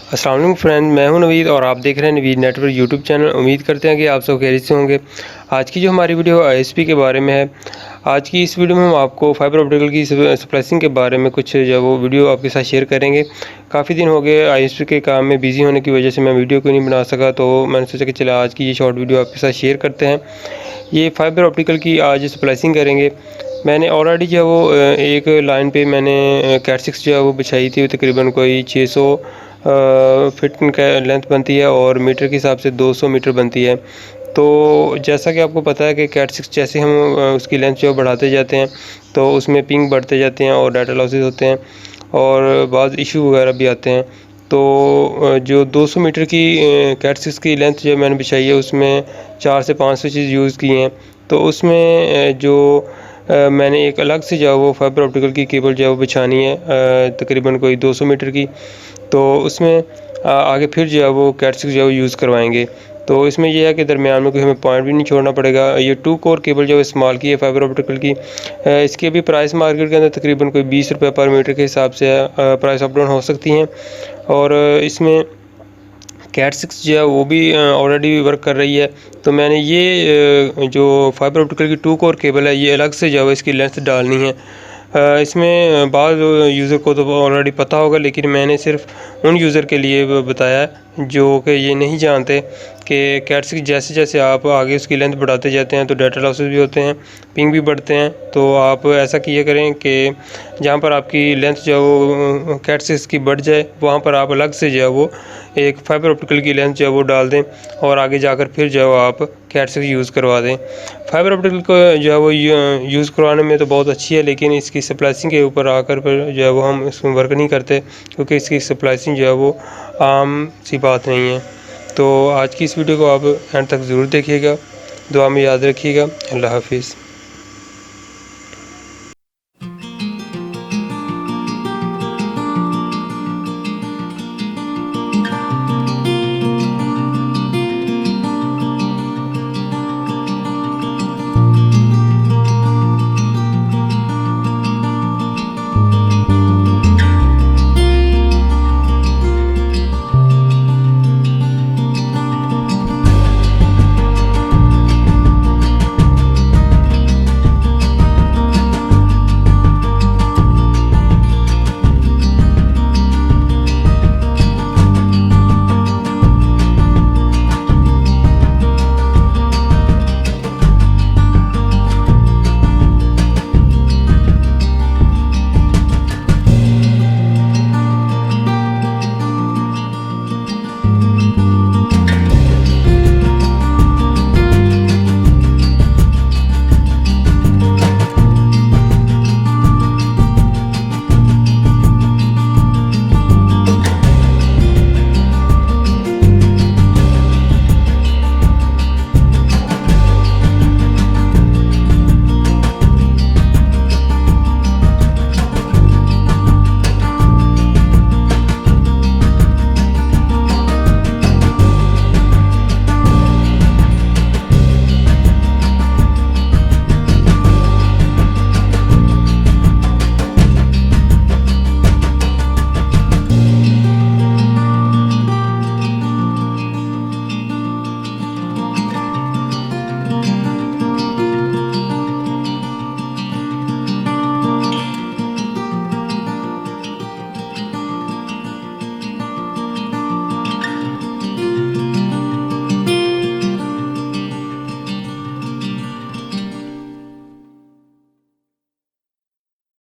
अस्सलाम वालेकुम फ्रेंड, मैं हूं नवीद और आप देख रहे हैं नवीद नेटवर्क यूट्यूब चैनल। उम्मीद करते हैं कि आप सब खैरियत से होंगे। आज की जो हमारी वीडियो आईएसपी के बारे में है। आज की इस वीडियो में हम आपको फाइबर ऑप्टिकल की स्प्लाइसिंग के बारे में कुछ जो वो वीडियो आपके साथ शेयर करेंगे। काफ़ी दिन हो गए आईएसपी के काम में बिज़ी होने की वजह से मैं वीडियो को नहीं बना सका, तो मैंने सोचा कि चला आज की ये शॉर्ट वीडियो आपके साथ शेयर करते हैं। ये फाइबर ऑप्टिकल की आज स्प्लाइसिंग करेंगे। मैंने ऑलरेडी जो है वो एक लाइन पे मैंने कैट 6 जो है वो बिछाई थी। तकरीबन कोई 600 फिट का लेंथ बनती है और मीटर के हिसाब से 200 मीटर बनती है। तो जैसा कि आपको पता है कि कैट 6 जैसे हम उसकी लेंथ जो बढ़ाते जाते हैं तो उसमें पिंग बढ़ते जाते हैं और डाटा लॉसेस होते हैं और बाज़ इशू वगैरह भी आते हैं। तो जो 200 मीटर की कैट 6 की लेंथ जो मैंने बिछाई है उसमें 4 से 5 स्विचेस यूज़ किए हैं। तो उसमें जो मैंने एक अलग से जो है वो फाइबर ऑप्टिकल की केबल जो है वो बिछानी है तकरीबन कोई 200 मीटर की। तो उसमें आगे फिर जो है वो कैट 6 जो है वो यूज़ करवाएंगे। तो इसमें यह है कि दरमियान में कोई हमें पॉइंट भी नहीं छोड़ना पड़ेगा। ये 2 कोर केबल जो है इस्तेमाल की है फाइबर ऑप्टिकल की। इसकी अभी प्राइस मार्केट के अंदर तकरीबन कोई 20 रुपये पर मीटर के हिसाब से प्राइस अप डाउन हो सकती हैं। और इसमें कैट 6 जो है वो भी ऑलरेडी वर्क कर रही है। तो मैंने ये जो फाइबर ऑप्टिकल की 2 कोर केबल है ये अलग से जो है इसकी लेंथ डालनी है। इसमें बाद यूज़र को तो ऑलरेडी पता होगा, लेकिन मैंने सिर्फ उन यूज़र के लिए बताया है जो कि ये नहीं जानते कि कैट 6 जैसे जैसे आप आगे उसकी लेंथ बढ़ाते जाते हैं तो डाटा लॉसेस भी होते हैं, पिंग भी बढ़ते हैं। तो आप ऐसा किया करें कि जहाँ पर आपकी लेंथ जो है वो कैट 6 की बढ़ जाए वहाँ पर आप अलग से जो है वो एक फाइबर ऑप्टिकल की लेंथ जो है वो डाल दें और आगे जाकर फिर जो है आप कैट 6 यूज़ करवा दें। फाइबर ऑप्टिकल को जो है वो यूज़ करवाने में तो बहुत अच्छी है, लेकिन इसकी स्प्लाइसिंग के ऊपर आकर फिर जो है वो हम इसमें वर्क नहीं करते, क्योंकि इसकी स्प्लाइसिंग जो है वो आम सी बात नहीं है। तो आज की इस वीडियो को आप एंड तक ज़रूर देखिएगा। दुआ में याद रखिएगा। अल्लाह हाफिज़।